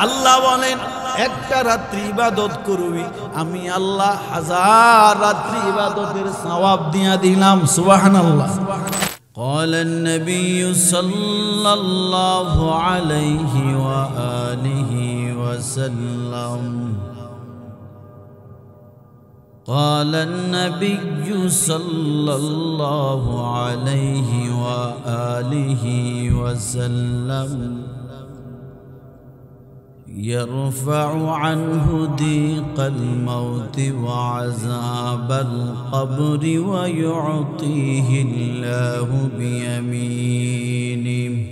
আল্লাহ বলেন একটা রাত্রি ইবাদত করবি আমি আল্লাহ হাজার রাত্রি ইবাদতের সওয়াব দিয়া দিলাম সুবহানাল্লাহ قال النبي صلى الله عليه وآله وسلم قال النبي صلى الله عليه وآله وسلم يرفع عنه ضيق الموت وعذاب القبر ويعطيه الله بيمينه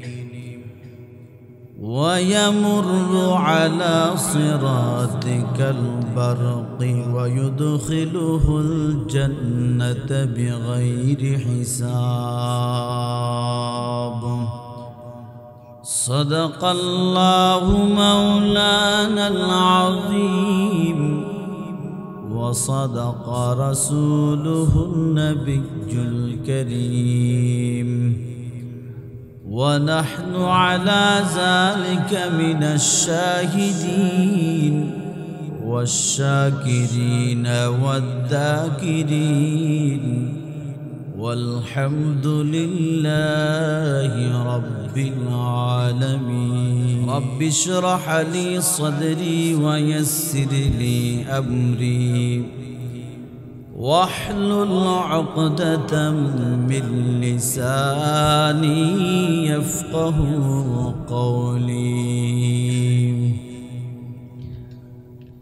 ويمر على صراط كالبرق ويدخله الجنة بغير حساب صدق الله مولانا العظيم وصدق رسوله النبي الكريم ونحن على ذلك من الشاهدين والشاكرين والذاكرين والحمد لله رب العالمين رب اشرح لي صدري ويسر لي أمري واحلل عقدة من لساني يفقه قولي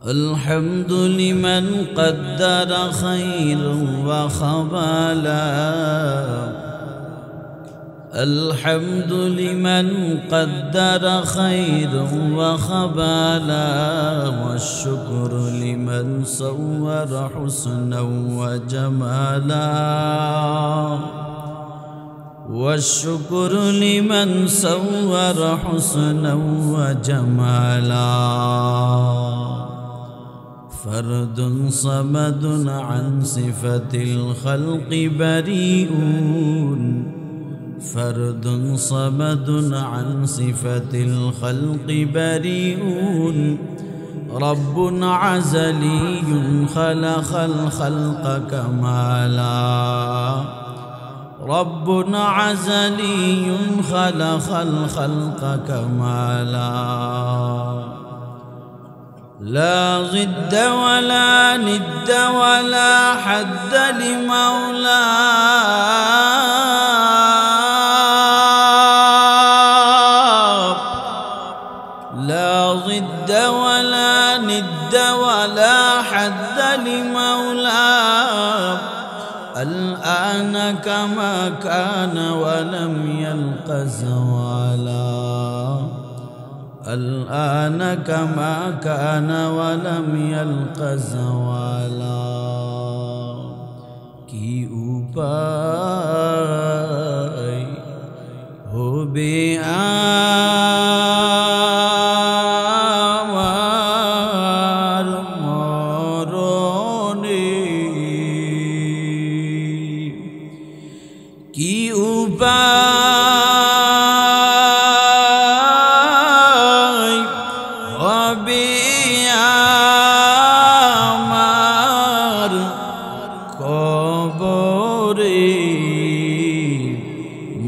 الحمد لمن قدر خيرا وخبالا الحمد لمن قدر خيرا وخبالا والشكر لمن صور حسنا وجمالا والشكر لمن صور حسنا وجمالا فرد صمد عن صفة الخلق بريئون فرد صمد عن صفة الخلق بريئون رب عزلي خلق الخلق كمالا رب عزلي خلق الخلق كمالا لا ضد ولا ند ولا حد لمولاه لا ضد ولا ند ولا حد لمولاه الآن كما كان ولم يلق زوالا الآن كما كان ولم يلق زوالا কি উপায় হবে আমার মরণে কি উপায় হবে আমার কবরে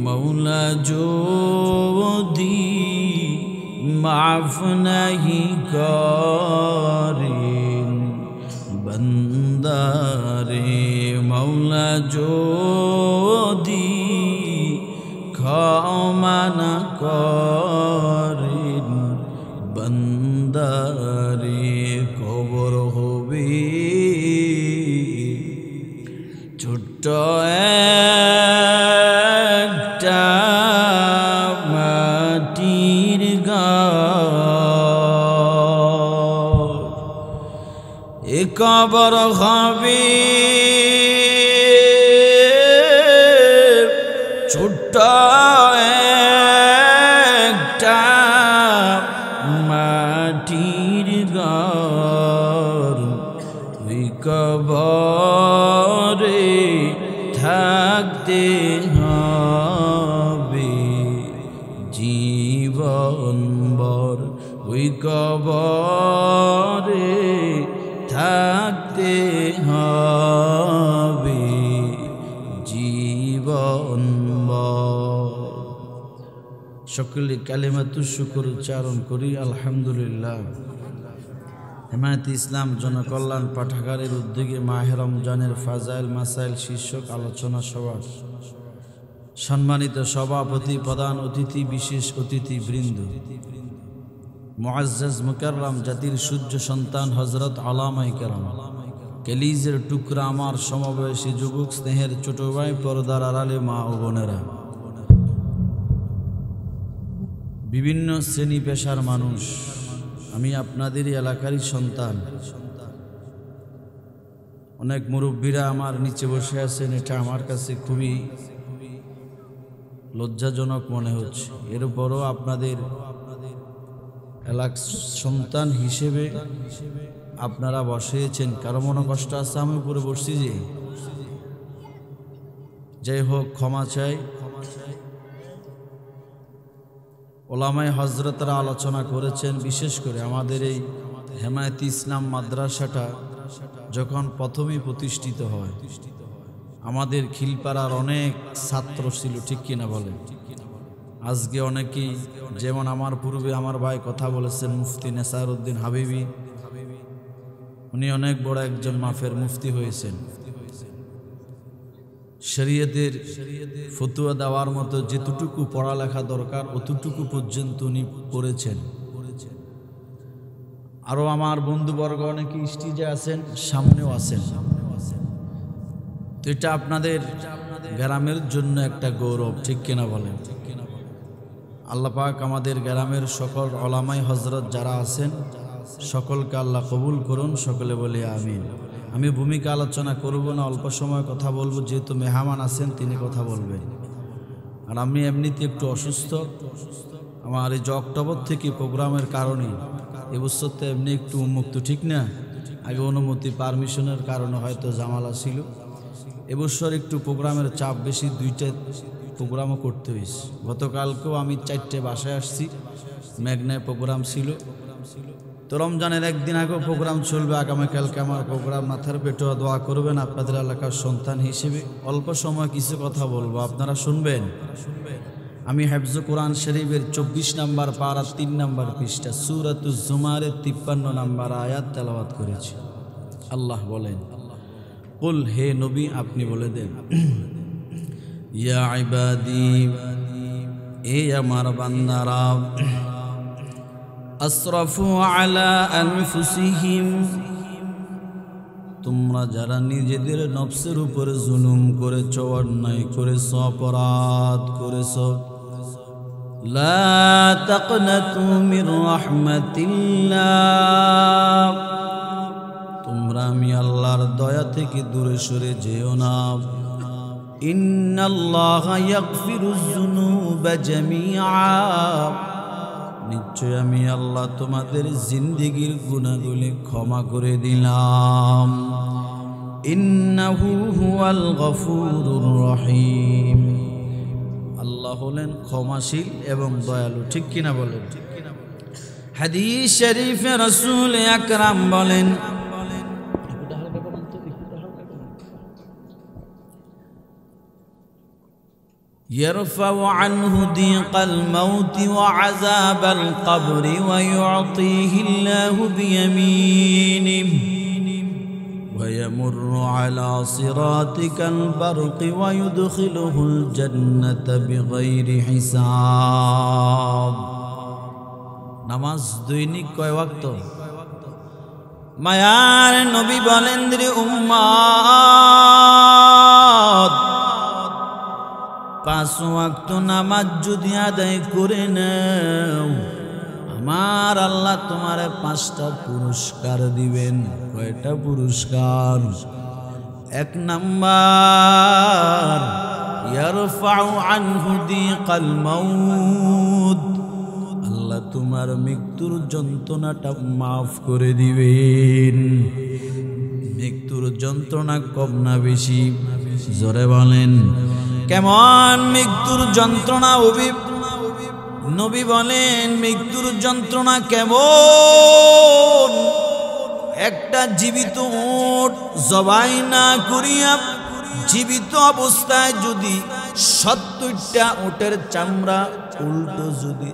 মৌলা যদি মাফ নাহি করেন বন্দারে মৌলা যদি ক্ষমা না করেন বন্দারে কবর হবে ছোট্ট একটা মাটির ঘর, এ কবর হবে ছোট্ট একটা মাটির ঘর, ওই কবরে থাকতে হবে জীবনভর, ওই কবরে থাকতে হবে জীবনভর। সকলে কালিমাতুশ শুকর উচ্চারণ করি আলহামদুলিল্লাহ। হেমায়েতে ইসলাম জনকল্যাণ পাঠাগারের উদ্যোগে মাহে রমজানের ফাজাইল মাসাইল শীর্ষক আলোচনা সভা, সম্মানিত সভাপতি, প্রধান অতিথি, বিশেষ অতিথি বৃন্দ, মুআজ্জাজ মুকাররম জাতির সূর্য সন্তান হযরত আলামায়ে কেরাম, কেলিজের টুকরা আমার সমবয়সী যুবক, স্নেহের ছোট ভাই, পর্দার আড়ালে মা ও বোনেরা, বিভিন্ন শ্রেণী পেশার মানুষ, আমি আপনাদেরই এলাকারই সন্তান। অনেক মুরব্বীরা আমার নিচে বসে আছেন, এটা আমার কাছে খুবই লজ্জাজনক মনে হচ্ছে। এরপরও আপনাদের এলাকার সন্তান হিসেবে আপনারা বসেছেন, কারো মনে কষ্ট আছে আমি উপরে বসছি যে, যাই হোক ক্ষমা চাই। ওলামায়ে হযরতরা আলোচনা করেছেন, বিশেষ করে আমাদের এই হেমায়েতে ইসলাম মাদ্রাসাটা যখন প্রথমেই প্রতিষ্ঠিত হয়, আমাদের খিলপাড়ার অনেক ছাত্র ছিল, ঠিক কিনা বলেন? আজকে অনেকেই, যেমন আমার পূর্বে আমার ভাই কথা বলেছেন মুফতি নেসার উদ্দিন হাবিবি, উনি অনেক বড় একজন মাফের মুফতি হয়েছেন। শরীয়তের ফতোয়া দেওয়ার মতো যেতটুকু পড়ালেখা দরকার অতটুকু পর্যন্ত উনি পড়েছেন। আরও আমার বন্ধুবর্গ অনেকে স্টেজে আছেন, সামনেও আছেন। তো এটা আপনাদের গ্রামের জন্য একটা গৌরব, ঠিক কিনা বলেন? আল্লাহ পাক আমাদের গ্রামের সকল ওলামায়ে হযরত যারা আছেন সকলকে আল্লাহ কবুল করুন, সকলে বলি আমিন। আমি ভূমিকা আলোচনা করব না, অল্প সময় কথা বলবো, যেহেতু মেহমান আছেন তিনি কথা বলবেন। আর আমি এমনিতে একটু অসুস্থ, আমার এই যে অক্টোবর থেকে প্রোগ্রামের কারণে এবছর তো এমনি একটু উন্মুক্ত, ঠিক না? আগে অনুমতি পারমিশনের কারণে হয়তো জামালা ছিল, এবছর একটু প্রোগ্রামের চাপ বেশি, 2টা প্রোগ্রামও করতে হয়েছে। গতকালকেও আমি 4টে বাসায় আসছি, মেঘনায় প্রোগ্রাম ছিল। তো রমজানের একদিন আগেও প্রোগ্রাম চলবে, আগামীকালকে আমার প্রোগ্রাম। মাথার পেটে দোয়া করবেন আপনাদের এলাকার সন্তান হিসেবে। অল্প সময় কিছু কথা বলবো, আপনারা শুনবেন। আমি হেফজ কোরআন শরীফের 24 নম্বর পারা 3 নম্বর পৃষ্ঠা সূরাতুজ জুমারের 53 নম্বর আয়াত তেলাওয়াত করেছি। আল্লাহ বলেন, কুল, হে নবী আপনি বলে দেন, ইয়া ইবাদি, এ আমার বান্দারা, আসরাফু আলা আনফুসিহিম, তোমরা যারা নিজেদের নফসের উপরে জুলুম করেছ, অন্যায় করেছ, অপরাধ করেছ, লা তাকনাতু মির রাহমাতিল্লাহ, তোমরা আমি আল্লাহর দয়া থেকে দূরে সরে যেও না। ইন্নাল্লাহা ইয়াগফিরুয যুনুবা জামিআ, নিশ্চয় আমি আল্লাহ তোমাদের জিন্দেগীর গুনাহগুলি ক্ষমা করে দিলাম। ইন্নাহু হুয়াল গফুরুর রহিম, আল্লাহ হলেন ক্ষমাশীল এবং দয়ালু, ঠিক কিনা বলেন? হাদিস শরীফে রাসূল আকরাম বলেন, يرفع عنه ضيق الموت وعذاب القبر ويعطيه الله بيمينه ويمر على صراط كالبرق ويدخله الجنة بغير حساب। নামাজ দৈনিক কয় ওয়াক্ত? মায়ার নবী বলেন, রে উম্মাহ, 5 ওয়াক্ত নামাজ যদি আদায় করে নাও, আমার আল্লাহ তোমারে 5টা পুরস্কার দিবেন। কয়টা পুরস্কার? 1 নাম্বার, ইয়ারফাউ আনহু দিকাল মাউত, আল্লাহ তোমার মৃত্যুর যন্ত্রণাটা মাফ করে দিবেন। মৃত্যুর যন্ত্রণা কম না বেশি? জোরে বলেন। কেমন মৃত্যুর যন্ত্রণা হবে? নবী বলেন মৃত্যুর যন্ত্রণা কেমন? একটা জীবিত উট জবাই না করিয়া জীবিত অবস্থায় যদি 70টা উটের চামড়া উল্টো যদি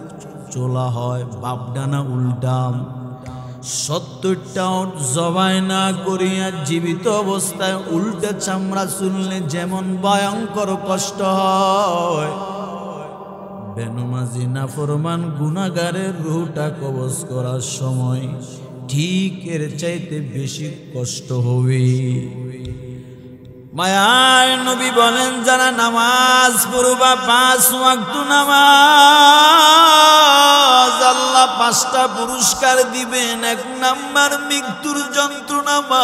চোলা হয়, বাপডানা উল্টাম, 70টা উট জবাই না করিয়া জীবিত অবস্থায় উল্টা চামড়া চুললে যেমন ভয়ঙ্কর কষ্ট হয়, বেনমাজি নাফরমান গুনাহগারের রূহটা কবজ করার সময় ঠিক এর চাইতে বেশি কষ্ট হবে। মায়ার নবী বলেন যারা নামাজ পড়বা 5 ওয়াক্ত নামাজ, আল্লাহ 5টা পুরস্কার দিবেন। 1 নাম্বার, মৃত্যুর যন্ত্রণা মাফ,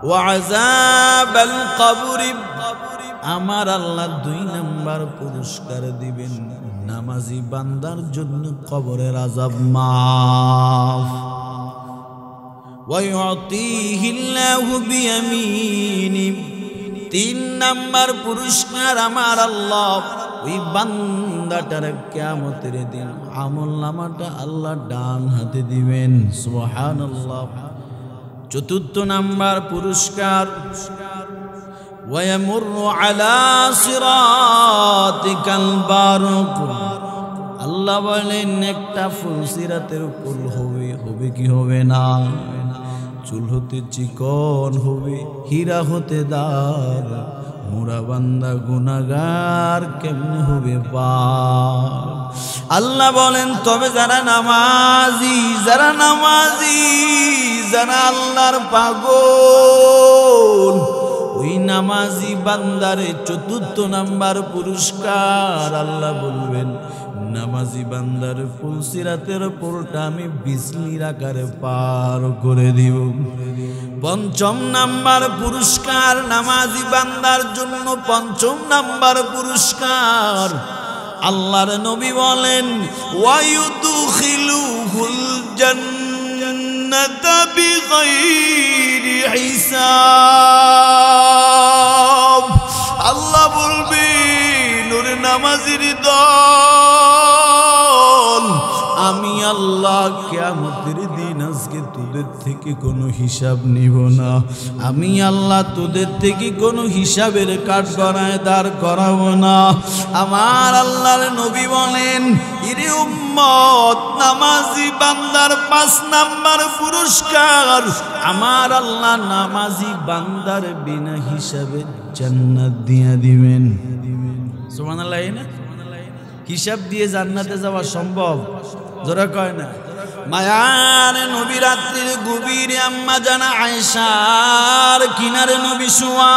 ওয়া আযাবাল কবর, আমার আল্লাহ 2 নাম্বার পুরস্কার দিবেন, নামাজি বান্দার জন্য কবরের আযাব মাফ। ওয়ায়ুতিহিল্লাহু বিয়ামিনি, 3 নাম্বার পুরস্কার আমার আল্লাহ ওই বান্দাটার কিয়ামতের দিন আমলনামাটা আল্লাহ ডান হাতে দিবেন। সুবহানাল্লাহ। 4 নাম্বার পুরস্কার, ওয়ায়ামুরু আলা সিরাতিকাল বারক, আল্লাহ বলেন একটা ফুল সিরাতের উপর হবে কি হবে না? চুল হতে চিকন হবে, হীরা হতে দার, মোরা বান্দা গুনাহগার কেমনে হবে পার? আল্লাহ বলেন তবে যারা নামাজি, যারা আল্লাহর পাগল, ওই নামাজি বান্দারে 4 নাম্বার পুরস্কার আল্লাহ বলবেন, নামাজি বান্দার ফুলসিরাতের উপরটা আমি বিজলির আকারে পার করে দিব। 5 নাম্বার পুরস্কার নামাজি বান্দার জন্য, 5 নাম্বার পুরস্কার আল্লাহর নবী বলেন, ওয়ায়ুদখিলুহুল জান্নাতা বিগাইরি হিসাব, আল্লাহ বলবেন ওরে নামাজির দল, আমি আল্লাহ কিয়ামতের দিন আজকে তোদের থেকে কোনো হিসাব নিব না, আমি আল্লাহ তোদের থেকে কোনো হিসাবের কাঠগড়ায় দাঁড় করাবো না। আমার আল্লাহর নবী বলেন, ইরে উম্মত, নামাজি বান্দার 5 নাম্বার পুরস্কার আমার আল্লাহ নামাজি বান্দার বিনা হিসাবে জান্নাত দিয়ে দিবেন। সুবহানাল্লাহ। না হিসাব দিয়ে জান্নাতে যাওয়া সম্ভব? জোরে কয় না। মায়ার নবী রাত্রির গভীরে আম্মা জানা আয়েশার কিনারে নবী শোয়া,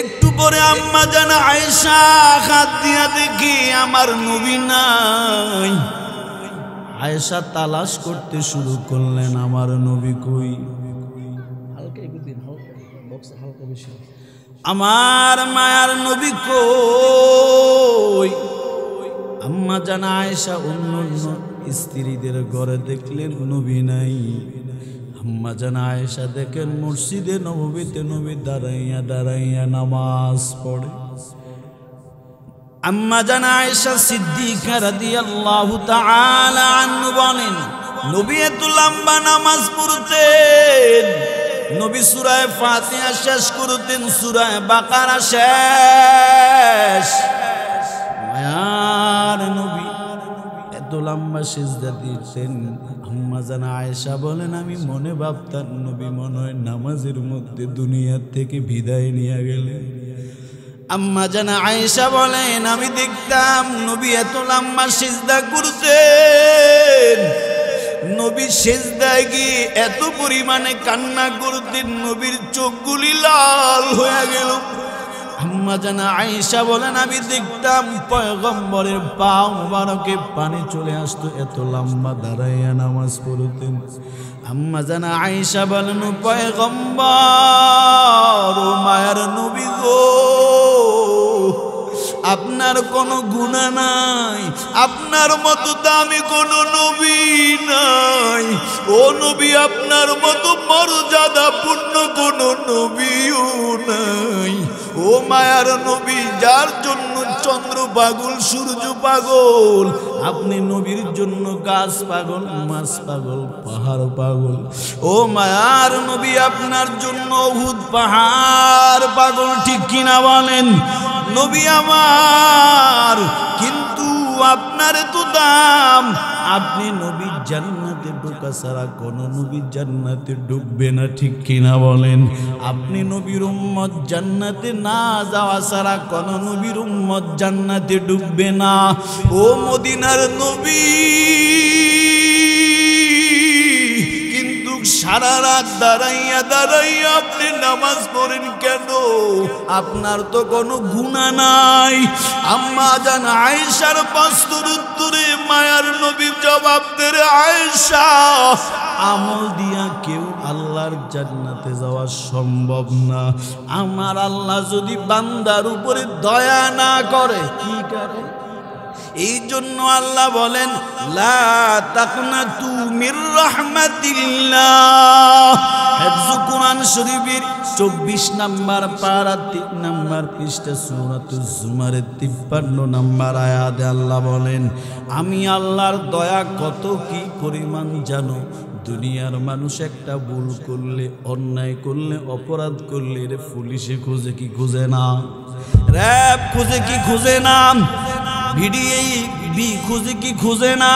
একটু পরে আম্মা জানা আয়েশা হাত দিয়া দেখি আমার নবী নাই। আয়েশা তালাশ করতে শুরু করলেন আমার নবী কই। আমার মায়ার নবী কই? আম্মা জানা আয়েশা অন্য স্ত্রীদের ঘরে দেখলেন নবী নাই। আম্মা জানা আয়েশা দেখেন মসজিদে নববীতে নবী দাঁড়াইয়া দাঁড়াইয়া নামাজ পড়ে। আম্মা জানা আয়েশা সিদ্দিকা রাদিয়াল্লাহু তাআলা আনহা বলেন, নবী এত লম্বা নামাজ পড়তেন, নবী সূরা ফাতিহা শেষ করতেন, সূরা বাকারা শেষ। মায়ার নবী এত লম্বা সিজদা দিতেন। আম্মা জানা আয়েশা বলেন, আমি মনে ভাবতাম নবী মনে হয় নামাজের মধ্যে দুনিয়ার থেকে বিদায় নিয়ে গেলেন। আম্মা জানা আয়েশা বলেন, আমি দেখতাম নবী এত লম্বা সিজদা করতেন, নবী সেজদায় গিয়ে এত পরিমাণে কান্না করতেন নবীর চোখগুলি লাল হয়ে গেল। আম্মা জানা আয়েশা বলেন আমি দেখতাম পয়গম্বরের পা মুবারকে পানি চলে আসতো, এত লম্বা দাঁড়াইয়া নামাজ পড়তেন। আম্মা জানা আয়েশা বলেন পয়গম্বর ও মায়ার নবী গো, আপনার কোনো গুনাহ নাই, আপনার মতো দামি কোনো নবী নাই। ও নবী আপনার মতো মর্যাদাপূর্ণ কোনো নবীও নাই। ও মায়ার নবী যার জন্য চন্দ্র পাগল সূর্য পাগল, আপনি নবীর জন্য গাছ পাগল মাছ পাগল পাহাড় পাগল। ও মায়ার নবী আপনার জন্য উহুদ পাহাড় পাগল, ঠিক কিনা বলেন নবী আমার? কিন্তু আপনার তো দাম, আপনি নবীর জান্নাতে ঢোকা ছাড়া কোন নবী জান্নাতে ঢুকবে না, ঠিক কিনা বলেন? আপনি নবীর উম্মত জান্নাতে না যাওয়া ছাড়া কোন নবীর উম্মত জান্নাতে ঢুকবে না। ও মদিনার নবী কিন্তু সারা রাত দাঁড়াইয়া দাঁড়াইয়া আপনি নামাজ পড়েন কেন? আপনার তো কোনো গুনাহ নাই। আম্মা জান আয়েশার প্রশ্নের উত্তরে মায়ার নবী জবাব দেন, আয়েশা আমল দিয়া কেউ আল্লাহর জান্নাতে যাওয়া সম্ভব না। আমার আল্লাহ যদি বান্দার উপরে দয়া না করে, কি করে? এই জন্য আল্লাহ বলেন লা তাকনাতু মির রাহমাতিল্লাহ। হিফজ কুরআন শরীফের 24 নম্বর পারা 3 নম্বর পৃষ্ঠা সূরাতুজ জুমারের 53 নম্বর আয়াতে আল্লাহ বলেন আমি আল্লাহর দয়া কত কি পরিমাণ জানো? দুনিয়ার মানুষ একটা ভুল করলে, অন্যায় করলে, অপরাধ করলে রে পুলিশে খুঁজে কি খুঁজে না? র‍্যাব খুঁজে কি খুঁজে না? ভিডিএ খুঁজে কি খুঁজে না?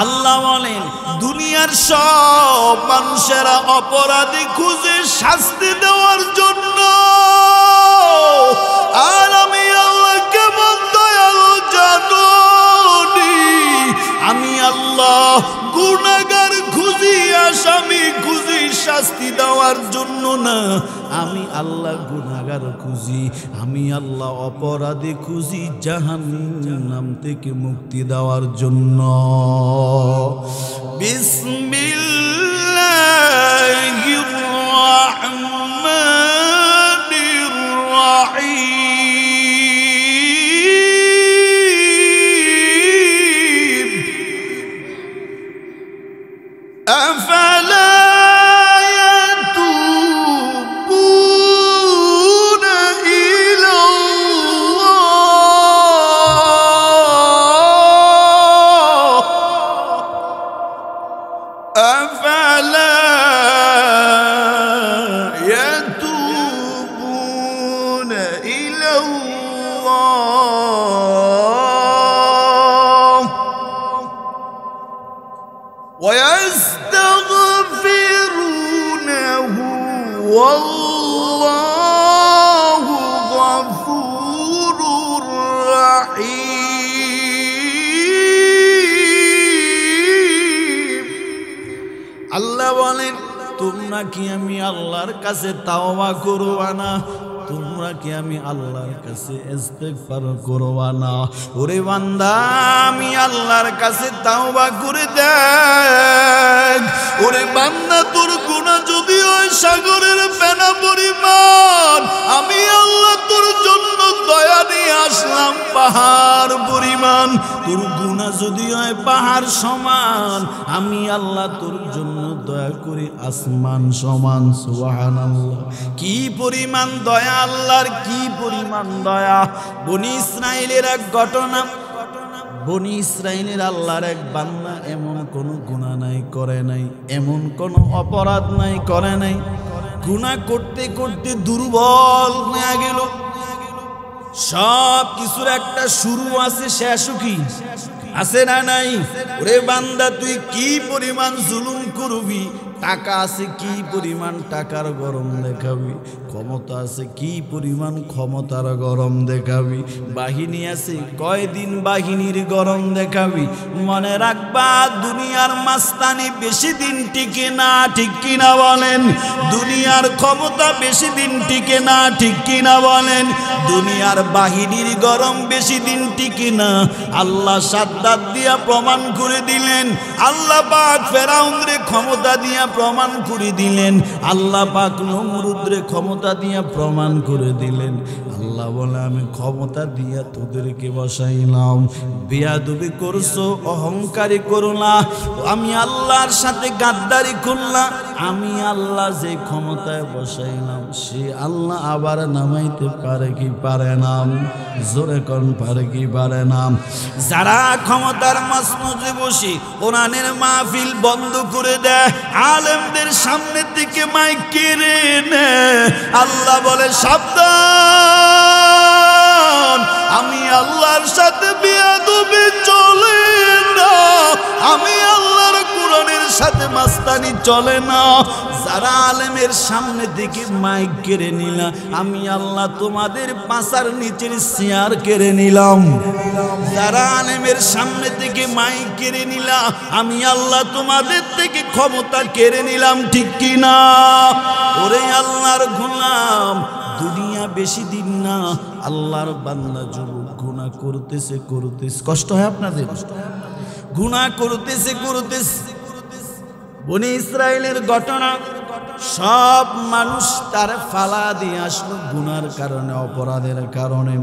আল্লাহ বলেন দুনিয়ার সব মানুষেরা অপরাধী খুঁজে শাস্তি দেওয়ার জন্য, আর আমি আল্লাহ কেমন দয়ালু জানো নি? আমি আল্লাহ গুনাহগার খুঁজি, আসামি খুঁজি শাস্তি দেওয়ার জন্য না। আমি আল্লাহ গুনাহগার খুঁজি, আমি আল্লাহ অপরাধী খুঁজি জাহান্নাম থেকে মুক্তি দেওয়ার জন্য। বিসমিল্লাহির রাহমানির রাহিম। আফালা ويستغفرونه والله غفور رحيم। আল্লাহ বলেন তোমরা কি আমি আল্লাহর কাছে তাওবা করবা না? তোমরা কি আমি আল্লাহর কাছে ইস্তেগফার করবা না? ওরে বান্দা আমি আল্লাহর কাছে তাওবা করে দেখ। ওরে বান্দা তোর গুনাহ যদি হয় সাগরের ফেনা পরিমাণ, আমি আল্লাহ তোর জন্য দয়া নিয়ে আসলাম পাহাড় পরিমাণ। তোর গুনাহ যদি হয় পাহাড় সমান, আমি আল্লাহ তোর জন্য দয়া করে আসমান সমান। সুবহানাল্লাহ, কি পরিমাণ দয়া আল্লাহর, কি পরিমাণ দয়া। বনি ইসরাইলের এক ঘটনা। বনি ইসরাইলের আল্লাহর এক বান্দা এমন কোনো গুনাহ নাই করে নাই, এমন কোনো অপরাধ নাই করে নাই। গুনাহ করতে করতে দুর্বল হয়ে গেল। সব কিছুর একটা শুরু আছে, শেষও কি আছে না নাই? ওরে বান্দা তুই কি পরিমাণ জুলুম করবি, টাকা আছে কি পরিমাণ টাকার গরম দেখাবি, ক্ষমতা আছে কি পরিমাণ ক্ষমতার গরম দেখাবি, বাহিনী আছে কয়দিন বাহিনীর গরম দেখাবি। মনে রাখবা দুনিয়ার মাস্তানি বেশি দিন টিকে না, ঠিক কিনা বলেন? দুনিয়ার ক্ষমতা বেশি দিন টিকে না, ঠিক কিনা বলেন? দুনিয়ার বাহিনীর গরম বেশি দিন টিকে না। আল্লাহ সাদ্দাত দিয়া প্রমাণ করে দিলেন, আল্লাহ পাক ফেরাউনরে ক্ষমতা দিয়া প্রমাণ করে দিলেন, আল্লাহ পাক নমরুদরে ক্ষমতা দিয়া প্রমাণ করে দিলেন। আল্লাহ বলে আমি ক্ষমতা দিয়া তোদেরকে বসাইলাম, বেয়াদবি করছো, অহংকারী করো না, আমি আল্লাহর সাথে গাদ্দারি করলাম। আমি আল্লাহ যে ক্ষমতায় বসাইলাম সে আল্লাহ আবার নামাইতে পারে কি পারে না? জোরে কোন পারে কি পারে না? যারা ক্ষমতার মসনদে বসে কোরআনের মাহফিল বন্ধ করে দেয়, আলেমদের সামনে থেকে মাইক কেড়ে নেয়, আল্লাহ বলে সাবধান, আমি আল্লাহর সাথে বেয়াদবি চলে না, আমি আল্লাহর কোরআনের সাথে মাস্তানি চলে না। যারা আলেমের সামনে থেকে মাইক কেড়ে নিলা, আমি আল্লাহ তোমাদের পাছার নিচের চেয়ার কেড়ে নিলাম। যারা আলেমের সামনে থেকে মাইক কেড়ে নিলা, আমি আল্লাহ তোমাদের থেকে ক্ষমতা কেড়ে নিলাম, ঠিক কিনা? ওরে আল্লাহর গোলাম, দুনিয়া বেশি দিন না। আল্লাহর বান্দা যুবক গুনাহ করতেছে করতেছে, কষ্ট হয় আপনাদের? গুনাহ করতেছে করতেছে। বনি ইসরায়েলের ঘটনা, সব মানুষ তার ফালা দিয়ে আসলো গুনার কারণে, অপরাধের কারণে।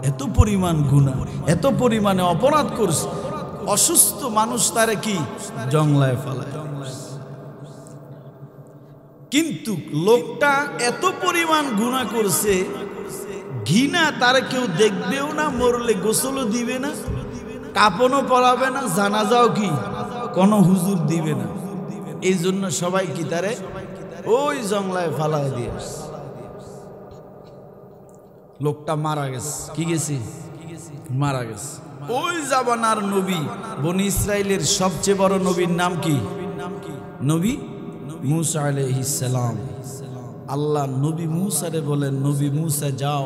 এত পরিমাণ গুনাহ, এত পরিমাণে অপরাধ করছে, অসুস্থ মানুষ তারে কি জংলায় ফালায়। কিন্তু লোকটা এত পরিমাণ গুনাহ করছে, ঘৃণা তার কেউ দেখবেও না, মরলে গোসলও দিবে না, কাপনও পরাবে না, জানাজাও কি কোনো হুজুর দিবে না। এই জন্য সবাই কি তারে ওই জংলায় ফালায় দিয়ে লোকটা মারা গেছে। কি গেছে? মারা গেছে। ওই জামানার নবী, বনি ইসরাইলের সবচেয়ে বড় নবীর নাম কি? নবী মুসা আলাইহিস সালাম। আল্লাহ নবী মুসারে বলেন, নবী মুসা যাও,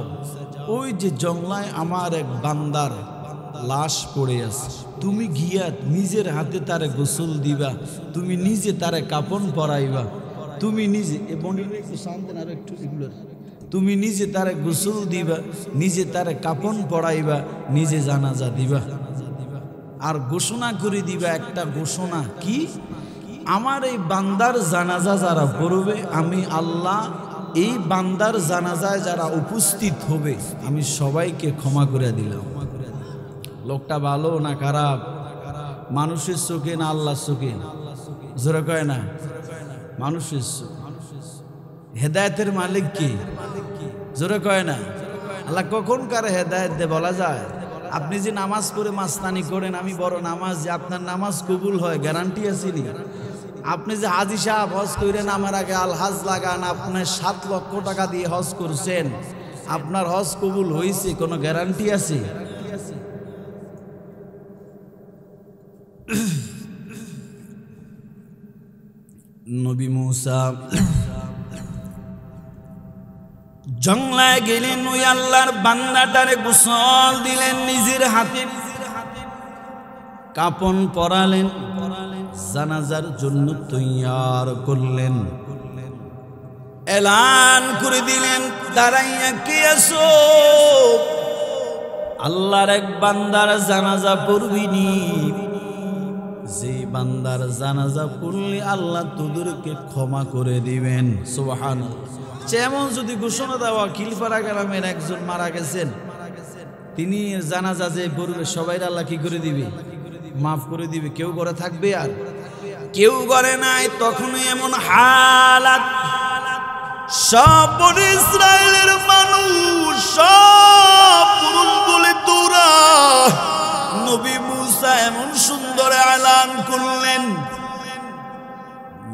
ওই যে জংলায় আমার এক বান্দার লাশ পড়ে আছে, তুমি গিয়া নিজের হাতে তারে গোসল দিবা, তুমি নিজে তারে কাপন পরাইবা, তুমি নিজে তুমি নিজে তারে গোসল দিবা, নিজে তারে কাপন পরাইবা, নিজে জানাজা দিবা। আর ঘোষণা করে দিবা একটা ঘোষণা, কি? আমার এই বান্দার জানাজা যারা পড়বে, আমি আল্লাহ এই বান্দার জানাজায় যারা উপস্থিত হবে, আমি সবাইকে ক্ষমা করে দিলাম। লোকটা ভালো না খারাপ? মানুষের চোখে না আল্লাহর চোখে? জোরে কয় না? মানুষের চোখে। হেদায়েতের মালিক কি? জোরে কয় না? আল্লাহ কখন কার হেদায়েত দে বলা যায়? আপনি যে নামাজ পড়ে মাস্তানি করেন, আমি বড় নামাজ, যে আপনার নামাজ কবুল হয় গ্যারান্টি আছে নি? আপনি যে হাজি সাহেব হজ করেন, আমার আগে আল হাজ লাগান, আপনি 7 লক্ষ টাকা দিয়ে হজ করছেন, আপনার হজ কবুল হয়েছে, কোনো গ্যারান্টি আছে? নবী মুসা জংলায় গেলেন, ওই আল্লাহর বান্দাটারে গোসল দিলেন, নিজের হাতে কাপন পরালেন, জানাজার জন্য তৈয়ার করলেন, এলান করে দিলেন, দাঁড়াইয়া কে আসো, আল্লাহর এক বান্দার জানাজা পড়বিনি, যে বান্দার জানাজা পড়লে আল্লাহ তোদেরকে ক্ষমা করে দিবেন। সুবহানাল্লাহ। যেমন যদি ঘোষণা দেওয়া, খিলপাড়া গ্রামের একজন মারা গেছেন, তিনি জানাজা যে পড়বে সবাই আল্লাহ কি করে দিবে? মাফ করে দিবে। কেউ ঘরে থাকবে আর কেউ ঘরে নাই। তখনই এমন হালাত, সব বনি ইসরায়েলের মানুষ সব পুরুষ বলে তোরা, নবী মুসা এমন সুন্দর এলান করলেন।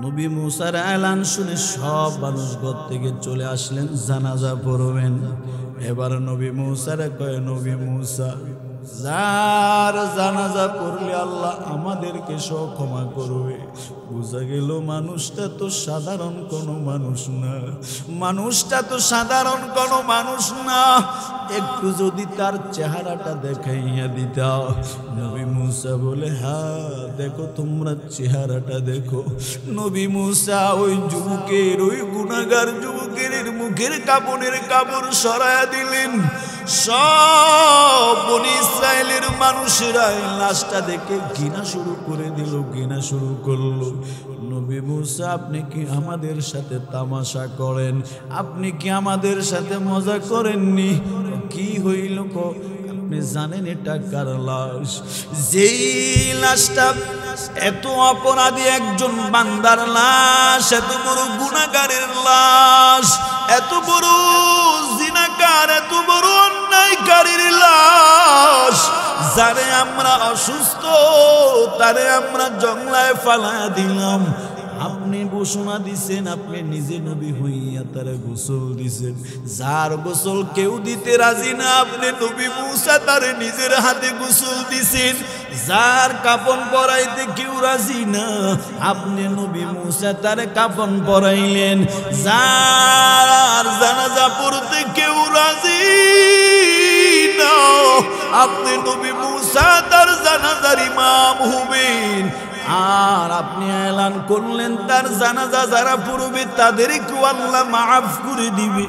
নবী মুসার এলান শুনে সব মানুষ ঘর থেকে চলে আসলেন, জানাজা পড়বেন। এবার নবী মুসারে কয়, নবী মুসা যার জানাজা পড়লে আল্লাহ আমাদেরকে সব ক্ষমা করবে। বোঝা গেল মানুষটা তো সাধারণ কোনো মানুষ না, মানুষটা তো সাধারণ কোনো মানুষ না। একটু যদি তার চেহারাটা দেখাইয়া দিতা। নবী মুসা বলে, হ্যাঁ দেখো তোমরা চেহারাটা দেখো। নবী মুসা ওই যুবকের, ওই গুনাহগার যুবকের মুখের কাপড়ের কাপড় সরাইয়া দিলেন। সব বনি ইসরায়েলের মানুষেরা লাশটা দেখে ঘৃণা শুরু করে দিল, ঘৃণা শুরু করলো। নবী মুসা, আপনি কি আমাদের সাথে তামাশা করেন? আপনি কি আমাদের সাথে মজা করেননি? কি হইল গো? আপনি জানেন এটা কার লাশ? যেই লাশটা এত অপরাধী একজন বান্দার লাশ, এত বড় গুনাহগারের লাশ, এত বড় জিনাকার, এত বড় অন্যায়কারীর লাশ, যারে আমরা অসুস্থ, তারে আমরা জংলায় ফালা দিলাম। আপনি ঘোষণা দিছেন, আপনি নিজে নবী হইয়া তারে গোসল দিছেন। যার গোসল কেউ দিতে রাজি না, আপনি নবী মুসা তারে নিজের হাতে গোসল দিছেন। যার কাফন পরাইতে কেউ রাজি না, আপনি নবী মুসা তারে কাফন পরাইলেন। যার জানাজা পড়তে কেউ রাজি না, আপনি নবী মুসা তার জানাজার ইমাম হবেন। আর আপনি এলান করলেন তার জানাজা যারা পড়বে তাদেরকে আল্লাহ মাফ করে দিবে।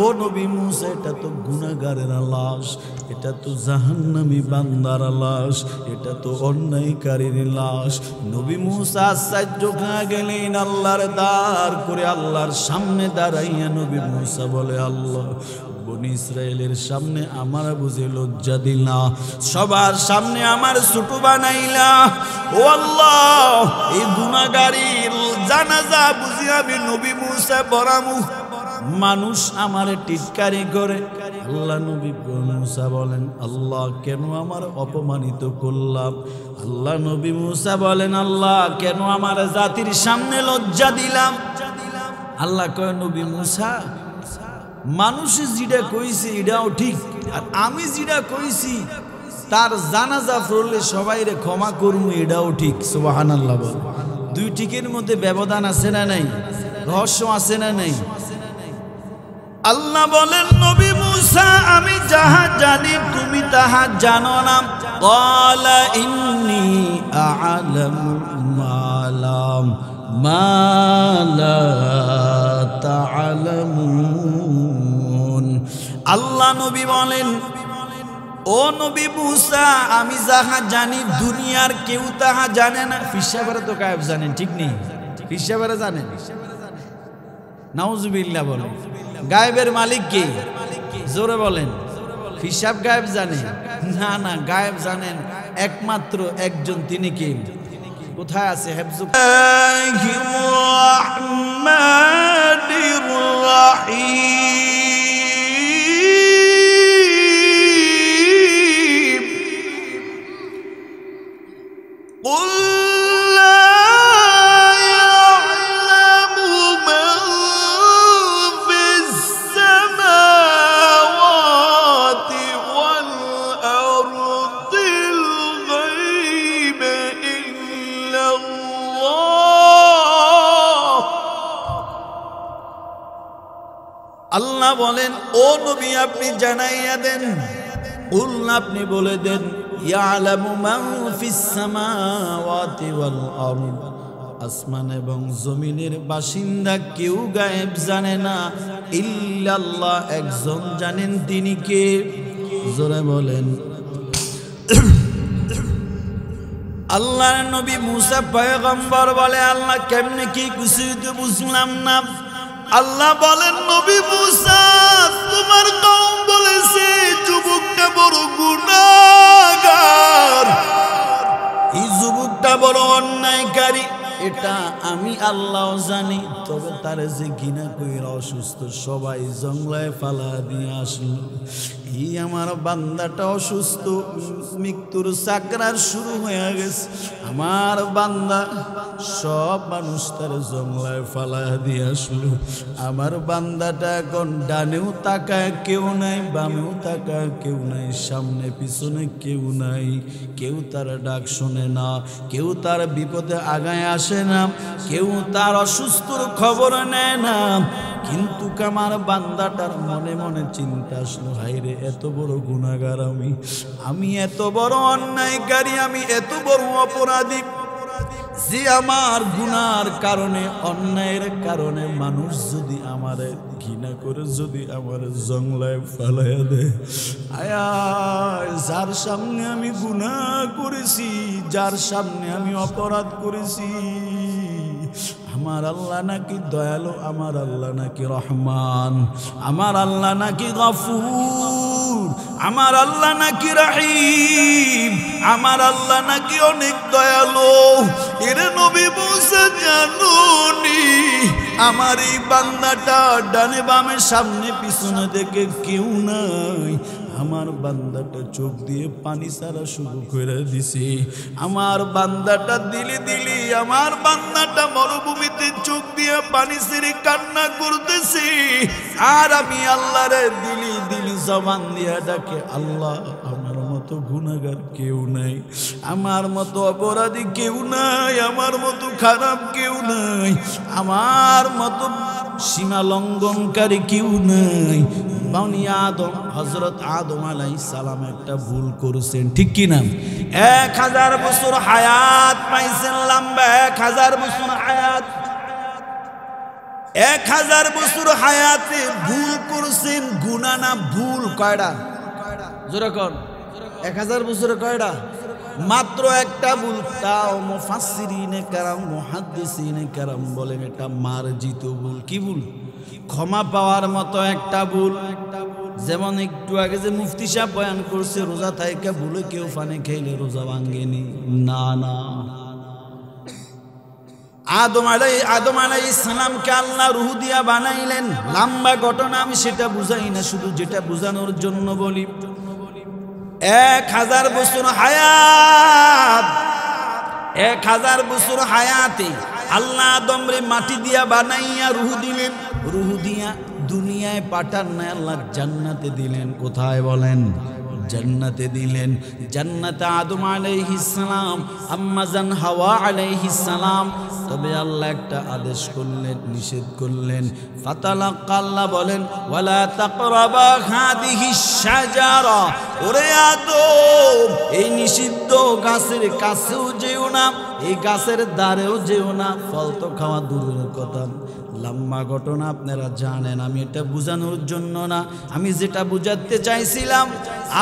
ও নবী মুসা, এটা তো গুনাহগারের লাশ, এটা তো জাহান্নামী বান্দার লাশ, এটা তো অন্যায়কারীর লাশ। নবী মুসা আশ্চর্য হয়ে গেলেন, আল্লাহর দ্বার করে আল্লাহর সামনে দাঁড়াইয়া নবী মুসা বলে, আল্লাহ বনি ইসরায়েলের সামনে আমার বুঝে লজ্জা দিলা, সবার সামনে আমার ছোট বানাইলা। ও আল্লাহ, এই গুনাহগারীর জানাজা বুঝি আমি নবী মুসা বরামু, মানুষ আমারে টিটকারি করে। আল্লাহ নবী মুসা বলেন, আল্লাহ কেন আমার অপমানিত করলাম? আল্লাহ নবী মুসা বলেন, আল্লাহ কেন আমার জাতির সামনে লজ্জা দিলাম? আল্লাহ কয়, নবী মুসা, মানুষ যেটা কইছে এটাও ঠিক, আর আমি যেটা কইছি তার জানাজা পড়লে সবাইরে ক্ষমা করবো, এটাও ঠিক। সুবহানাল্লাহ বল। দুই ঠিকের মধ্যে ব্যবধান আছে না নাই? রহস্য আছে না নাই? আল্লাহ বলেন, নবী মুসা, আমি যাহা জানি তুমি তাহা জানো না। ক্বালা ইন্নী আ'লামু মা লা তা'লামুন। আল্লাহ নবী বলেন, ও নবী মুসা, আমি যাহা জানি দুনিয়ার কেউ তাহা জানে না। ফিসাবারে তো গায়েব জানেন, ঠিক নেই? ফিসাবারে জানেন? নাউজুবিল্লাহ বলেন। গায়েবের মালিক কে? জোরে বলেন। ফিসাব গায়েব জানে না? না, গায়েব জানেন একমাত্র একজন, তিনি কে? কোথায় আছে? হেফজুর রহমানির রহিম। কুল আল্লাহ বলেন, ও নবী আপনি জানাইয়া দেন, কুল আপনি বলে দেন, ইয়ালামু মান ফিস সামাওয়াতি ওয়াল আরদ, আসমান এবং জমিনের বাসিন্দা কেউ গায়েব জানে না, ইল্লাল্লাহ, একজন জানেন, তিনি কে? জোরে বলেন। আল্লাহর নবী মুসা পয়গম্বর বলে, আল্লাহ কেমনে কি কিছুই তো বুঝলাম না। আল্লাহ বলেন, নবী মুসা, তোমার কওম বলেছে যুবকটা বড় গুনাহগার, এই যুবকটা বড় অন্যায়কারী। এটা আমি আল্লাহ জানি। তবে তার যে ঘৃণা কইরা অসুস্থ সবাই জঙ্গলায় ফালা দিয়ে আসলো। এই আমার বান্দাটা অসুস্থ, মৃত্যুর সাকরার শুরু হয়ে গেছে। আমার বান্দা সব মানুষ তার জঙ্গলায় ফালা দিয়ে আসলো। আমার বান্দাটা এখন ডানেও তাকায় কেউ নাই, বামেও তাকায় কেউ নাই, সামনে পিছনে কেউ নাই। কেউ তার ডাক শোনে না, কেউ তার বিপদে আগায় আসে না, কেউ তার অসুস্থর খবর নেয় না। কিন্তু আমার বান্দাটার মনে মনে চিন্তা আসলো, হায়রে এত বড় গুনাহগার আমি এত বড় অন্যায়কারী, আমি এত বড় অপরাধী যে আমার গুনার কারণে, অন্যায়ের কারণে মানুষ যদি আমারে ঘৃণা করে, যদি আমার জঙ্গলায় ফালাইয়া দেয়। আয়া যার সামনে আমি গুনাহ করেছি, যার সামনে আমি অপরাধ করেছি, আমার আল্লাহ নাকি দয়ালু, আমার আল্লাহ নাকি রহমান, আমার আল্লাহ নাকি গফুর, আমার আল্লাহ নাকি রহিম, আমার আল্লাহ নাকি অনেক দয়ালু। এর নবী মুসা জানুনি আমার এই বান্দাটা ডানে বামে সামনে পিছনে দেখে কেউ নাই। আমার বান্দাটা চোখ দিয়ে পানি ছাড়া শুরু করে দিছে। আমার বান্দাটা দিলি দিলি, আমার বান্দাটা মরুভূমিতে চোখ দিয়ে পানি ছেড়ে কান্না করতেছে। আর আমি আল্লাহরে দিলি দিলি জবান দিয়া ডাকে, আল্লাহ আমার মতো গুনাহগার কেউ নাই, আমার মতো অপরাধী কেউ নাই, আমার মতো খারাপ কেউ নাই, আমার মতো সীমা লঙ্ঘনকারী কেউ নাই। বনি আদম, হযরত আদম আলাইহিস সালাম একটা ভুল করেছেন, ঠিক কি না? 1000 বছর হায়াত পাইছেন, লম্বা 1000 বছর হায়াত। 1000 বছর হায়াতে ভুল করেছেন, গুনাহ না ভুল কয়টা? জোরে কোন 1000 বছরে কয়টা? মাত্র একটা ভুল। তাও মুফাসসিরিনে কেরাম, মুহাদ্দিসিনে কেরাম বলেন এটা মার্জিত ভুল। কি ভুল? ক্ষমা পাওয়ার মতো একটা ভুল। যেমন একটু আগে যে মুফতি সাহেব বয়ান করছে, রোজা থাইকা ভুলে কেউ পানি খাইলে রোজা ভাঙ্গেনি, না না। আদম আলাইহিস সালামকে আল্লাহ রূহ দিয়া বানাইলেন, লম্বা ঘটনা, আমি সেটা বুঝাই না, শুধু যেটা বুঝানোর জন্য বলি। 1000 বছর হায়াত, 1000 বছর হায়াতে আল্লাহ আদমরে মাটি দিয়া বানাইয়া রূহ দিলেন। রূহ দিয়া দুনিয়ায় পাঠান না, আল্লাহ জান্নাতে দিলেন। কোথায় বলেন? জান্নাতে দিলেন। জান্নাতে আদম আলাইহিস সালাম, আম্মা জান হাওয়া আলাইহিস সালাম। তবে আল্লাহ একটা আদেশ করলেন, নিষেধ করলেন। ফাতালাক্কা, আল্লাহ বলেন ওয়ালা তাকরাবা হাদিহিস শাজারা, ওরে আদম এই নিষিদ্ধ গাছের কাছেও যেও না, এই গাছের দ্বারেও যেও না। ফল তো খাওয়া দূরের কথা। লম্বা ঘটনা আপনারা জানেন, আমি এটা বোঝানোর জন্য না, আমি যেটা বুঝাতে চাইছিলাম,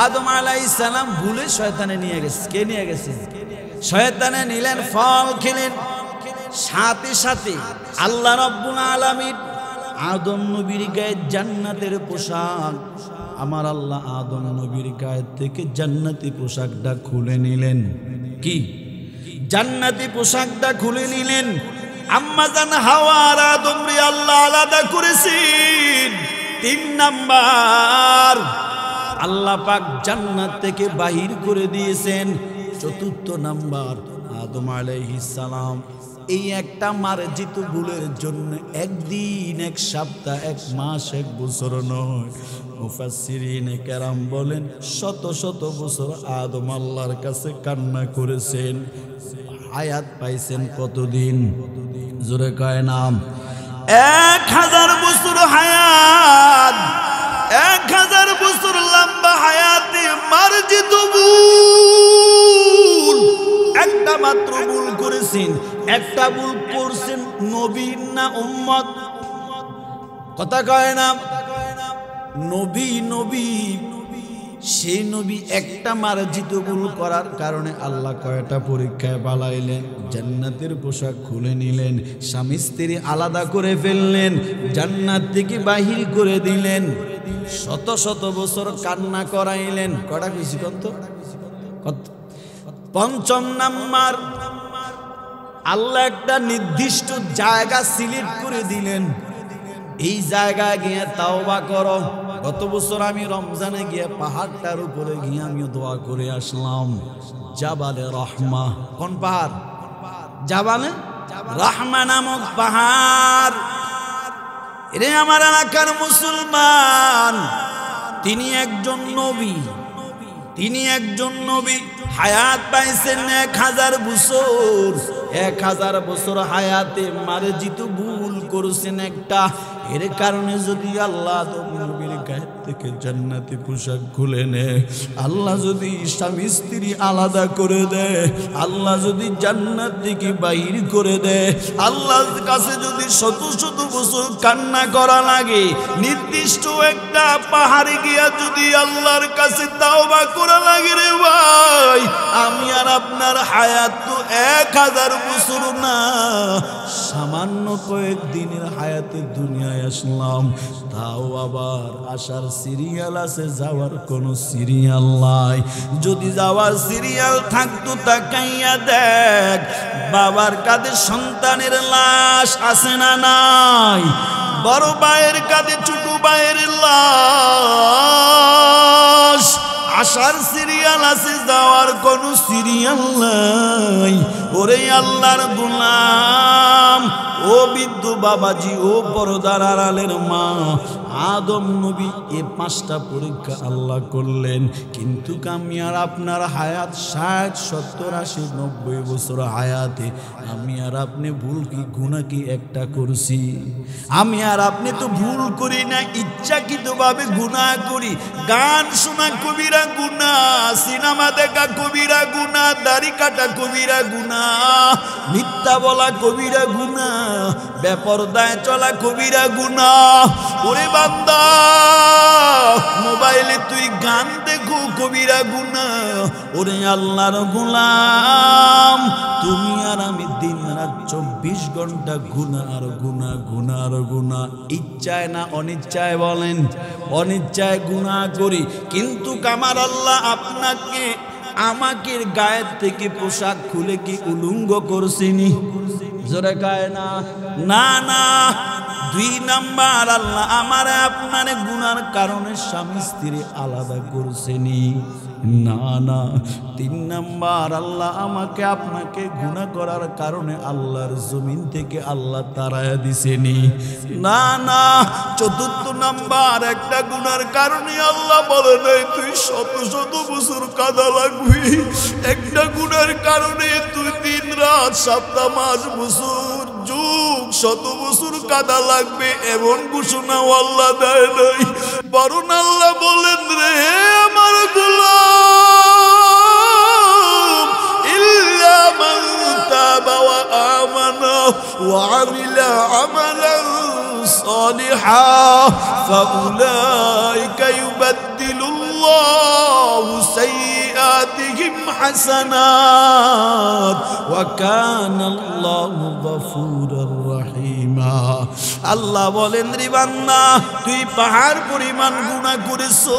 আদম আলাইহিস সালাম ভুলে শয়তানে নিয়ে গেছে। কে নিয়ে গেছে? শয়তানে নিলেন, ফল খেলেন। সাথে সাথে আল্লাহ রাব্বুল আলামিন আদম নবীর গায়ে জান্নাতের পোশাক, আমার আল্লাহ আদম নবীর গায়ে থেকে জান্নাতি পোশাকটা খুলে নিলেন। কি? জান্নাতি পোশাকটা খুলে নিলেন। আম্মা জান হাওয়া আর আদম রে আল্লাহ আলাদা করেছেন। 3 নাম্বার, আল্লাহ পাক জান্নাত থেকে বাহির করে দিয়েছেন। 4 নাম্বার, আদম আলাইহিস সালাম এই একটা মার্জিত ভুলের জন্য একদিন, এক সপ্তাহ, এক মাস, এক বছর নয়, মুফাসসিরিনে কেরাম বলেন শত শত বছর আদম আল্লাহর কাছে কান্না করেছেন। হায়াত পাইছেন কতদিন? জোরে কয় নাম। 1000 বছর হায়াত, 1000 বছর লম্বা হায়াতে মার্জিত ভুল। একটা মাত্র ভুল করেছেন। একটা ভুল করছেন নবী না উম্মত? কথা কয় না? নবী, নবী সেই নবী একটা মার্জিত ভুল করার কারণে আল্লাহ কয়টা পরীক্ষায় পালাইলেন। জান্নাতের পোশাক খুলে নিলেন, স্বামী স্ত্রী আলাদা করে ফেললেন, জান্নাত থেকে বাহির করে দিলেন, শত শত বছর কান্না করাইলেন। কটা কইছি কত? 5 নাম্বার, আল্লাহ একটা নির্দিষ্ট জায়গা সিলেক্ট করে দিলেন, এই জায়গায় গিয়ে তাওবা করো। গত বছর আমি রমজানে গিয়ে পাহাড়টার উপরে গিয়ে আমিও দোয়া করে আসলাম, জাবালে রহমা। কোন পাহাড়? জাবালে রহমা নামক পাহাড়। এরে আমার এলাকার মুসলমান, তিনি একজন নবী, তিনি একজন নবী, হায়াত পাইছেন 1000 বছর। 1000 বছর হায়াতে মারে জিতু ভুল করেছেন একটা। এর কারণে যদি আল্লাহ নবীর গায়ের থেকে জান্নাতি পোশাক খুলে নেয়, আল্লাহ যদি স্বামী স্ত্রী আলাদা করে দেয়, আল্লাহ যদি জান্নাত থেকে বাহির করে দেয়, আল্লাহর কাছে যদি শত শত বছর কান্না করা লাগে, নির্দিষ্ট একটা পাহাড়ে গিয়া যদি আল্লাহর কাছে তাওবা করা লাগে, রে ভাই আমি আর আপনার হায়াত তো 1000 বছর না, সামান্য কয়েকদিনের হায়াতে দুনিয়ায় আসলাম। তাও আবার আসার সিরিয়াল আছে, যাওয়ার কোনো সিরিয়াল নাই। যদি যাওয়ার সিরিয়াল থাকতো তাকাইয়া দেখ, বাবার কাঁধে সন্তানের লাশ আছে না নাই? বড় ভাইয়ের কাঁধে ছোট ভাইয়ের লাশ। আসার সিরিয়াল আছে, যাওয়ার কোনো সিরিয়াল নাই। ওরে আল্লাহর গোলাম, ও বৃদ্ধ বাবাজি, ও পর্দার আড়ালের মা, আদম নবী এ 5টা পরীক্ষা আল্লাহ করলেন, কিন্তু আমি আর আপনার হায়াত 60, 70, 80, 90 বছর হায়াতে আমি আর আপনি ভুল কি গুনাহ কি একটা করছি? আমি আর আপনি তো ভুল করি না, ইচ্ছাকৃতভাবে গুনাহ করি। গান শোনা কবিরা গুনাহ, সিনেমা দেখা কবিরা গুনাহ, দাড়ি কাটা কবিরা গুনাহ, মিথ্যা বলা কবিরা গুনাহ, বেপরদায় চলা কবিরা গুনাহ। ওরে বান্দা, মোবাইলে তুই গান দেখো কবিরা গুনাহ। ওরে আল্লাহর গোলাম, তুমি আর আমি দিন রাত 24 ঘন্টা গুনাহ আর গুনাহ, গুনাহ আর গুনাহ। ইচ্ছায় না অনিচ্ছায় বলেন? অনিচ্ছায় গুনাহ করি, কিন্তু আমার আল্লাহ আপনাকে আমাকে গায়ের থেকে পোশাক খুলে কি উলঙ্গ করছিনি? জোরে গায় না, না না। 2 নাম্বার, আল্লাহ আমার আপনার গুনার কারণে স্বামী স্ত্রী আলাদা করছেনি? না না। 3 নাম্বার, আল্লাহ আমাকে আপনাকে গুনাহ করার কারণে আল্লাহর জমিন থেকে আল্লাহ তাড়ায়া দিছেনি? না না। 4 নাম্বার, একটা গুনার কারণে আল্লাহ বলে নাই তুই শত শত বছর কাঁদা লাগবি, একটা গুনার কারণে তুই দিন রাত, সপ্তাহ, মাস, বছর, যুগ, শত বছর কাঁদা লাগবে এমন ঘোষণা আল্লাহ দেয় নাই। বরং আল্লাহ বলেন, রে আমার গোলাম, ইল্লা মান তাবা ওয়া আমানা ওয়া আমিলা আমালান সালিহা ফাউলাইকা ইউবাদদিলুল্লাহু সাইয়্যাতিহিম হাসানাত ওয়া কানাল্লাহু গফুরুর রহিমা। আল্লাহ বলেন, রে বান্দা, তুই পাহাড় পরিমাণ গুনাহ করেছো,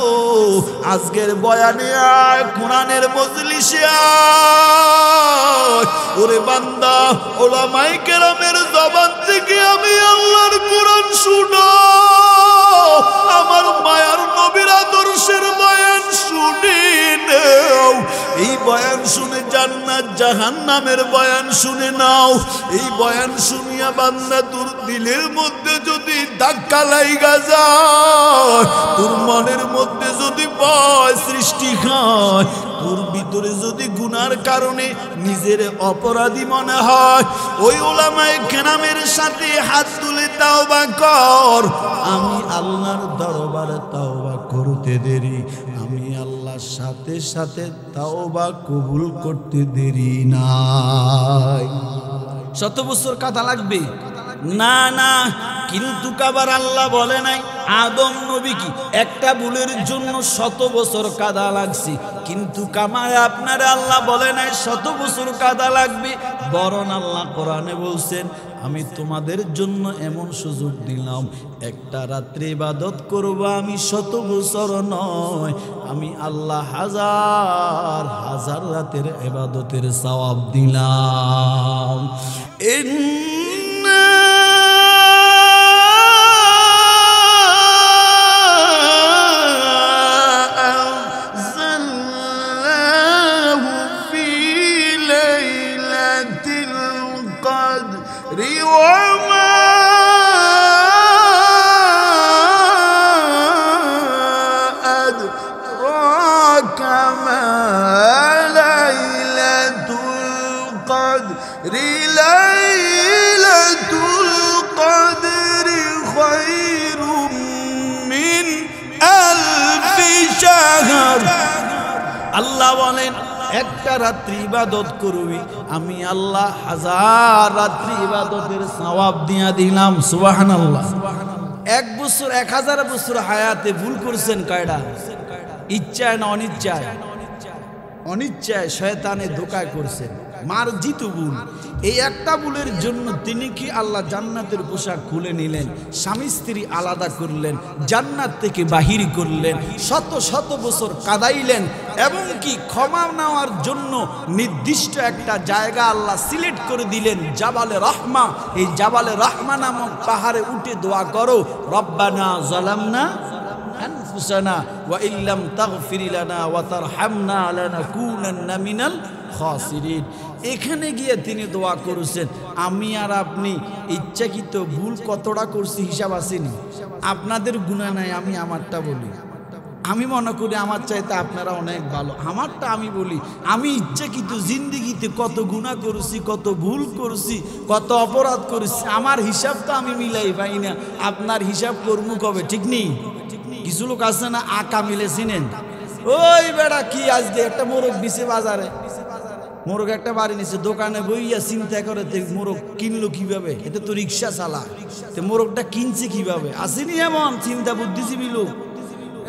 আজকের বয়ানে আয়, কোরআনের মজলিসে আয়। ওরে বান্দা, উলামায়ে কেরামের জবান থেকে আমি আল্লাহর কোরআন শুনো, আমার মায়ার নবীর আদর্শের বয়ান শুনি নাও। এই বয়ান শুনে জান্নাত জাহান্নামের বয়ান শুনে নাও। এই বয়ান শুনিয়া বান্দা তোর দিলের মধ্যে যদি ধাক্কা লাইগা যায়, তোর মনের মধ্যে যদি ভয় সৃষ্টি হয়, তোর ভিতরে যদি গুনার কারণে নিজের অপরাধী মনে হয়, ওই উলামায়ে কেরামের সাথে হাত তুলে তাওবা কর। আমি আল্লাহর দরবারে তাওবা করতে দেরি, আমি আল্লাহর সাথে সাথে তাওবা কবুল করতে দেরি নাই। 100 বছর কাঁদা লাগবে? না না। কিন্তু কাবার আল্লাহ বলে নাই আদম নবী কি একটা ভুলের জন্য 100 বছর কাঁদা লাগছে, কিন্তু কামায় আপনার আল্লাহ বলে নাই 100 বছর কাঁদা লাগবে। বরং আল্লাহ কোরআনে বলছেন আমি তোমাদের জন্য এমন সুযোগ দিলাম, একটা রাত্রি ইবাদত করবা আমি 100 বছর নয়, আমি আল্লাহ হাজার হাজার রাতের ইবাদতের সওয়াব দিলাম। আল্লাহ বলেন একটা রাত্রি ইবাদত করবি আমি আল্লাহ হাজার রাত্রি ইবাদতের সওয়াব দিয়া দিলাম। সুবহানাল্লাহ। 1 বছর 1000 বছর হায়াতে ভুল করছেন কয়টা? ইচ্ছায় না অনিচ্ছায়? অনিচ্ছায় শয়তানে ধোঁকায় করছেন, মার্জিত ভুল। এই একটা ভুলের জন্য তিনি কি আল্লাহ জান্নাতের পোশাক খুলে নিলেন, স্বামী স্ত্রী আলাদা করলেন, জান্নাত থেকে বাহির করলেন, শত শত বছর কাঁদাইলেন, এবং কি ক্ষমা নেওয়ার জন্য নির্দিষ্ট একটা জায়গা আল্লাহ সিলেক্ট করে দিলেন, জাবালে রহমা। এই জাবালে রহমা নামক পাহাড়ে উঠে দোয়া করো, রব্বানা যালামনা আনফুসানা ওয়া ইল্লাম তাগফির লানা ওয়া তারহামনা লানাকুনান্না মিনাল খাসিরিন। এখানে গিয়ে তিনি দোয়া করেছেন আমি আর আপনি ইচ্ছাকৃত ভুল কতটা করছি হিসাব আসেনি। আপনাদের গুনাহ নাই, আমি আমারটা বলি। আমি মনে করি আমার চাইতে আপনারা অনেক ভালো, আমারটা আমি বলি। আমি ইচ্ছাকৃত জিন্দেগিতে কত গুনাহ করেছি, কত ভুল করেছি, কত অপরাধ করেছি, আমার হিসাব তো আমি মিলাই পাই না। আপনার হিসাব করবো কবে? ঠিক নেই। কিছু লোক আছে না আঁকা মিলে চিনেন, ওই বেড়া কি আজকে একটা মোরগ দিছে বাজারে, মোরগ একটা বাড়ি নিছে, দোকানে বইয়া চিন্তা করে মোরগ কিনলো কিভাবে, এটা তো রিক্সা চালা, মোরগটা কিনছে কিভাবে, আসেনি এমন চিন্তা বুদ্ধিজীবী লোক।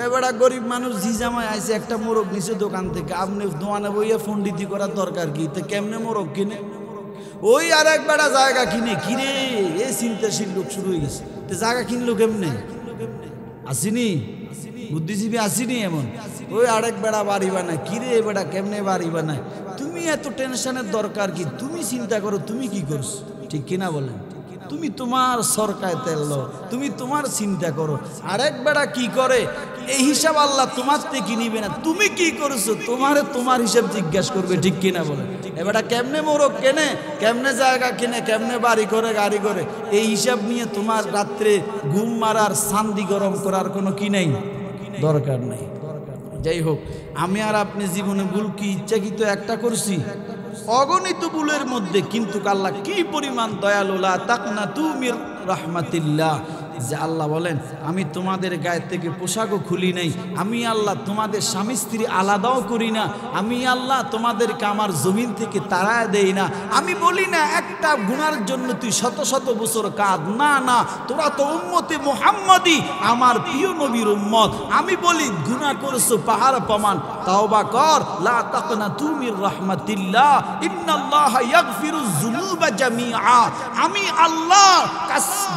এবারে গরিব মানুষ জি জামাই আইসে একটা মোরগ নিছে দোকান থেকে, আপনি দোকানে বইয়া ফন্ডিতি করার দরকার কি? তো কেমনে মোরগ কিনে? ওই আর এক বেড়া জায়গা কিনে, কিরে এই চিন্তাশীল লোক শুরু হয়ে গেছে। তো জায়গা কিনলো কেমনে? আসিনি বুদ্ধিজীবী, আসিনি এমন। ওই আরেক বেড়া বাড়ি বানায়, কিরে এ বেড়া কেমনে বাড়ি বানায়? তুমি এত টেনশনের দরকার কি? তুমি চিন্তা করো তুমি কি করছো, ঠিক কিনা বলেন? তুমি তোমার সরকায় তেল লো, তুমি তোমার চিন্তা করো। আরেক বেড়া কি করে এই হিসাব আল্লাহ তোমার থেকে নিবে না, তুমি কি করছো তোমারে তোমার হিসাব জিজ্ঞাসা করবে, ঠিক কিনা বলেন? এবারটা কেমনে মোরগ কেনে, কেমনে জায়গা কিনে, কেমনে বাড়ি করে গাড়ি করে, এই হিসাব নিয়ে তোমার রাত্রে ঘুম মারার শান্তি গরম করার কোনো কি নেই, দরকার নেই। যাই হোক, আমি আর আপনি জীবনে ভুল কি ইচ্ছাকৃত একটা করছি? অগণিত ভুলের মধ্যে কিন্তু আল্লাহ কি পরিমাণ দয়ালু, লা তাকনাতু মির রাহমাতিল্লাহ। যে আল্লাহ বলেন আমি তোমাদের গায়ে থেকে পোশাকও খুলি নাই, আমি আল্লাহ তোমাদের স্বামী স্ত্রী আলাদাও করি না, আমি আল্লাহ তোমাদেরকে আমার জমিন থেকে তাড়ায় দেই না। আমি বলি না একটা গুনার জন্য তুই শত শত বছর কাঁদ, না না, তোরা তো উম্মতে মুহাম্মাদি, আমার প্রিয় নবীর উম্মত। আমি বলি গুনাহ করেছো পাহাড় প্রমাণ, তাওবা কর, লা তাকনাতু মির রাহমাতিল্লাহ, ইন্নাল্লাহা ইয়াগফিরুয যুনুবা জামিআ। আমি আল্লাহ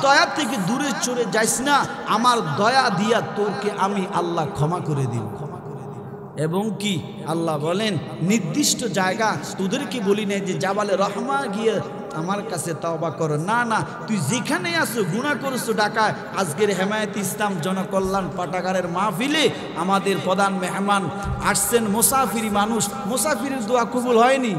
দয়া থেকে দূরে চলে যাইস না, আমার দয়া দিয়া তোকে আমি আল্লাহ ক্ষমা করে দিব। এবং কি আল্লাহ বলেন নির্দিষ্ট জায়গা তোদেরকে বলি না যে জাবালে রহমা গিয়ে আমার কাছে তওবা করো, না না, তুই যেখানে আসো গুনাহ করছো ঢাকায়। আজকের হেমায়েত ইসলাম জনকল্যাণ পাঠাগারের মাহফিলে আমাদের প্রধান মেহমান আসছেন, মুসাফিরি মানুষ, মুসাফিরের দোয়া কবুল হয়নি।